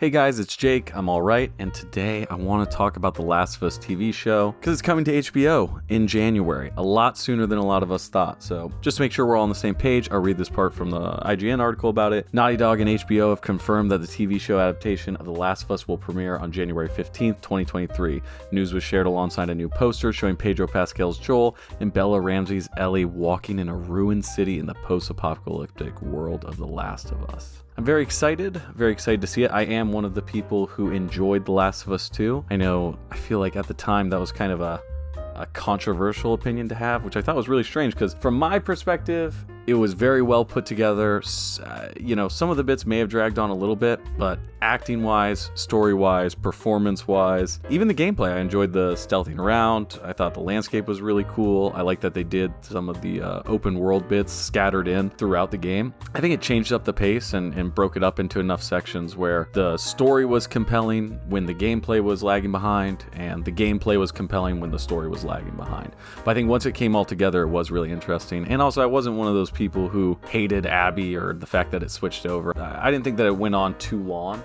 Hey guys, it's Jake. I'm alright, and today I want to talk about The Last of Us TV show because it's coming to HBO in January, a lot sooner than a lot of us thought. So just to make sure we're all on the same page, I'll read this part from the IGN article about it. Naughty Dog and HBO have confirmed that the TV show adaptation of The Last of Us will premiere on January 15th, 2023. News was shared alongside a new poster showing Pedro Pascal's Joel and Bella Ramsey's Ellie walking in a ruined city in the post-apocalyptic world of The Last of Us. I'm very excited to see it. I am one of the people who enjoyed The Last of Us 2. I feel like at the time that was kind of a controversial opinion to have, which I thought was really strange because from my perspective, it was very well put together. Some of the bits may have dragged on a little bit, but acting-wise, story-wise, performance-wise, even the gameplay, I enjoyed the stealthing around. I thought the landscape was really cool. I like that they did some of the open world bits scattered in throughout the game. I think it changed up the pace and broke it up into enough sections where the story was compelling when the gameplay was lagging behind, and the gameplay was compelling when the story was lagging behind. But I think once it came all together, it was really interesting. And also, I wasn't one of those people who hated Abby or the fact that it switched over. I didn't think that it went on too long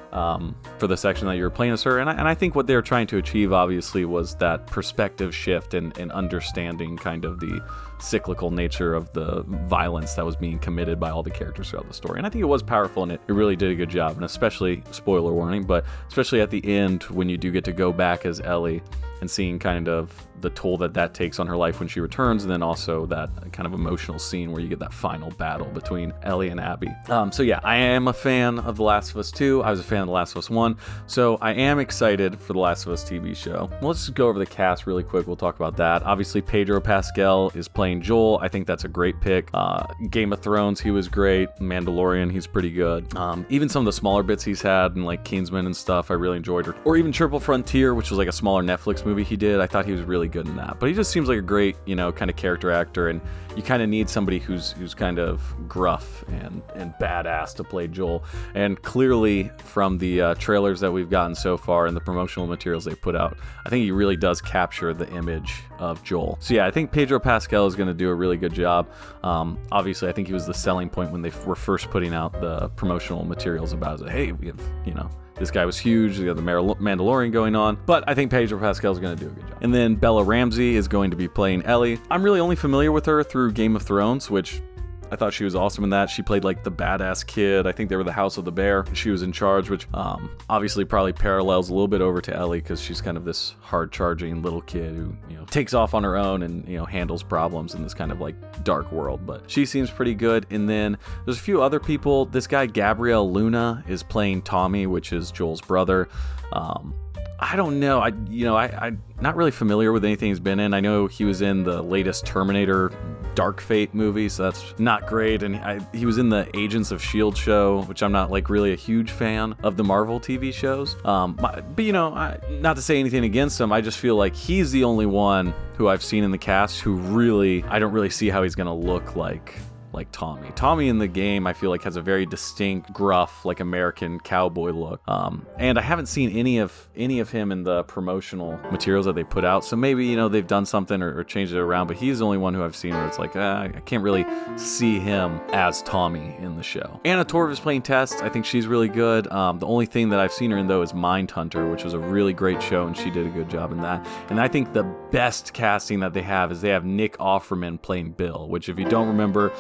for the section that you were playing as her. And I think what they were trying to achieve, obviously, was that perspective shift and understanding kind of the cyclical nature of the violence that was being committed by all the characters throughout the story. And I think it was powerful, and it really did a good job. And especially, spoiler warning, but especially at the end when you do get to go back as Ellie and seeing kind of the toll that takes on her life when she returns, and then also that kind of emotional scene where you get that final battle between Ellie and Abby. I am a fan of The Last of Us 2. I was a fan of The Last of Us 1, so I am excited for The Last of Us TV show. Well, let's just go over the cast really quick. We'll talk about that. Obviously, Pedro Pascal is playing Joel. I think that's a great pick. Game of Thrones, he was great. Mandalorian, he's pretty good. Even some of the smaller bits he's had, and like Kingsman and stuff, I really enjoyed. Or even Triple Frontier, which was like a smaller Netflix movie he did. I thought he was really good in that. But he just seems like a great, kind of character actor, and you kind of need somebody who's kind of gruff and badass to play Joel. And clearly from the trailers that we've gotten so far and the promotional materials they put out, I think he really does capture the image of Joel. So yeah, I think Pedro Pascal is going to do a really good job. Obviously, I think he was the selling point when they were first putting out the promotional materials about it. Hey, we have, this guy was huge. We got the Mandalorian going on. But I think Pedro Pascal is going to do a good job. And then Bella Ramsey is going to be playing Ellie. I'm really only familiar with her through Game of Thrones, which I thought she was awesome in that. She played like the badass kid. I think they were the House of the Bear. She was in charge, which obviously probably parallels a little bit over to Ellie because she's kind of this hard-charging little kid who, takes off on her own and, handles problems in this kind of like dark world. But she seems pretty good. And then there's a few other people. This guy, Gabriel Luna, is playing Tommy, which is Joel's brother. I don't know. I'm not really familiar with anything he's been in. I know he was in the latest Terminator Dark Fate movie, so that's not great. And he was in the Agents of S.H.I.E.L.D. show, which I'm not like really a huge fan of the Marvel TV shows. But not to say anything against him, I just feel like he's the only one who I've seen in the cast who really, I don't really see how he's going to look like Tommy. Tommy in the game, I feel like has a very distinct, gruff, like American cowboy look. And I haven't seen any of him in the promotional materials that they put out. So maybe, they've done something or changed it around, but he's the only one who I've seen where it's like, I can't really see him as Tommy in the show. Anna Torv is playing Tess. I think she's really good. The only thing that I've seen her in, though, is Mindhunter, which was a really great show, and she did a good job in that. And I think the best casting that they have is they have Nick Offerman playing Bill, which if you don't remember,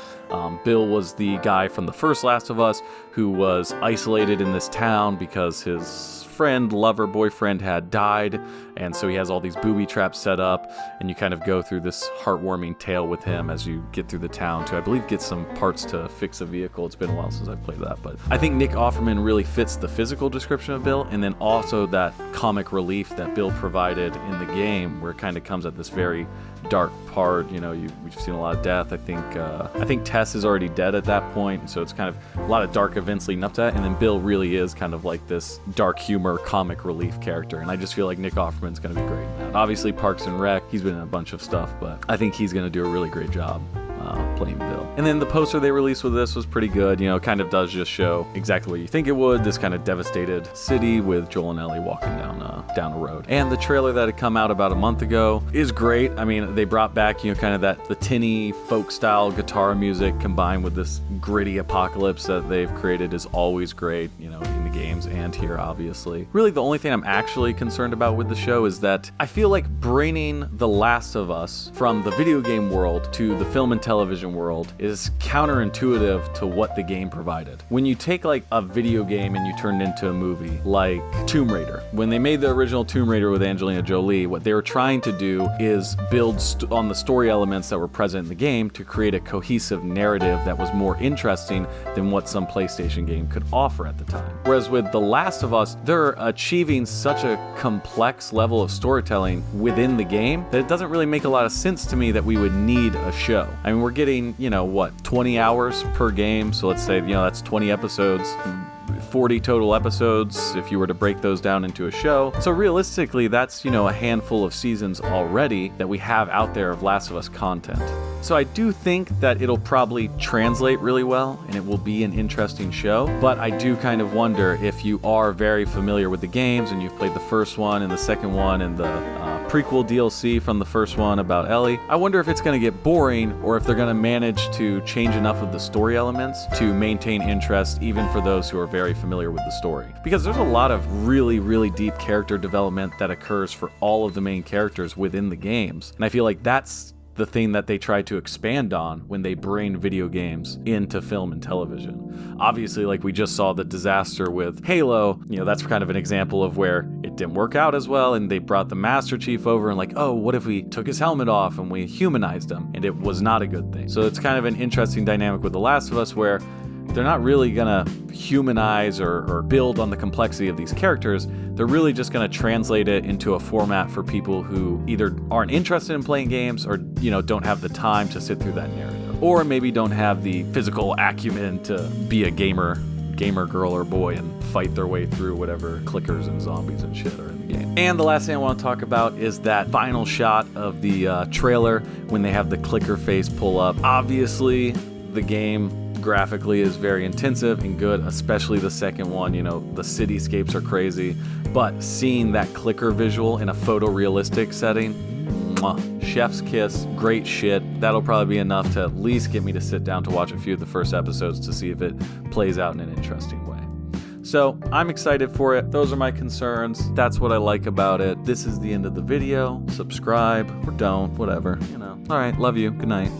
Bill was the guy from the first Last of Us who was isolated in this town because his friend, lover, boyfriend had died, and so he has all these booby traps set up, and you kind of go through this heartwarming tale with him as you get through the town to, I believe, get some parts to fix a vehicle. It's been a while since I've played that, but I think Nick Offerman really fits the physical description of Bill, and then also that comic relief that Bill provided in the game, where it kind of comes at this very dark part. We've seen a lot of death. I think Tess is already dead at that point, and so it's kind of a lot of dark events leading up to that, and then Bill really is kind of like this dark humor comic relief character, and I just feel like Nick Offerman's going to be great in that. Obviously, Parks and Rec, he's been in a bunch of stuff, but I think he's going to do a really great job playing Bill. And then the poster they released with this was pretty good. Kind of does just show exactly what you think it would, this kind of devastated city with Joel and Ellie walking down a road. And the trailer that had come out about a month ago is great. I mean, they brought back, kind of the tinny folk style guitar music combined with this gritty apocalypse that they've created is always great. In the games and here, obviously. Really, the only thing I'm actually concerned about with the show is that I feel like bringing The Last of Us from the video game world to the film and television world is counterintuitive to what the game provided. When you take like a video game and you turn it into a movie, like Tomb Raider, when they made the original Tomb Raider with Angelina Jolie, what they were trying to do is build on the story elements that were present in the game to create a cohesive narrative that was more interesting than what some PlayStation game could offer at the time. Whereas with The Last of Us, they're achieving such a complex level of storytelling within the game that it doesn't really make a lot of sense to me that we would need a show. I mean, we're getting, 20 hours per game, so let's say, that's 20 episodes. 40 total episodes if you were to break those down into a show. So realistically, that's, a handful of seasons already that we have out there of Last of Us content. So I do think that it'll probably translate really well and it will be an interesting show, but I do kind of wonder if you are very familiar with the games and you've played the first one and the second one and the prequel DLC from the first one about Ellie, I wonder if it's going to get boring or if they're going to manage to change enough of the story elements to maintain interest even for those who are very familiar with the story. Because there's a lot of really, really deep character development that occurs for all of the main characters within the games. And I feel like that's the thing that they try to expand on when they bring video games into film and television. Obviously, like we just saw the disaster with Halo, that's kind of an example of where it didn't work out as well, and they brought the Master Chief over and like, oh, what if we took his helmet off and we humanized him? And it was not a good thing. So it's kind of an interesting dynamic with The Last of Us where they're not really gonna humanize or build on the complexity of these characters. They're really just gonna translate it into a format for people who either aren't interested in playing games or, don't have the time to sit through that narrative. Or maybe don't have the physical acumen to be a gamer girl or boy and fight their way through whatever clickers and zombies and shit are in the game. And the last thing I want to talk about is that final shot of the trailer when they have the clicker face pull up. Obviously, the game graphically is very intensive and good, especially the second one. The cityscapes are crazy, but seeing that clicker visual in a photorealistic setting, chef's kiss, great shit. That'll probably be enough to at least get me to sit down to watch a few of the first episodes to see if it plays out in an interesting way. So I'm excited for it. Those are my concerns. That's what I like about it. This is the end of the video. Subscribe or don't, whatever, All right, love you. Good night.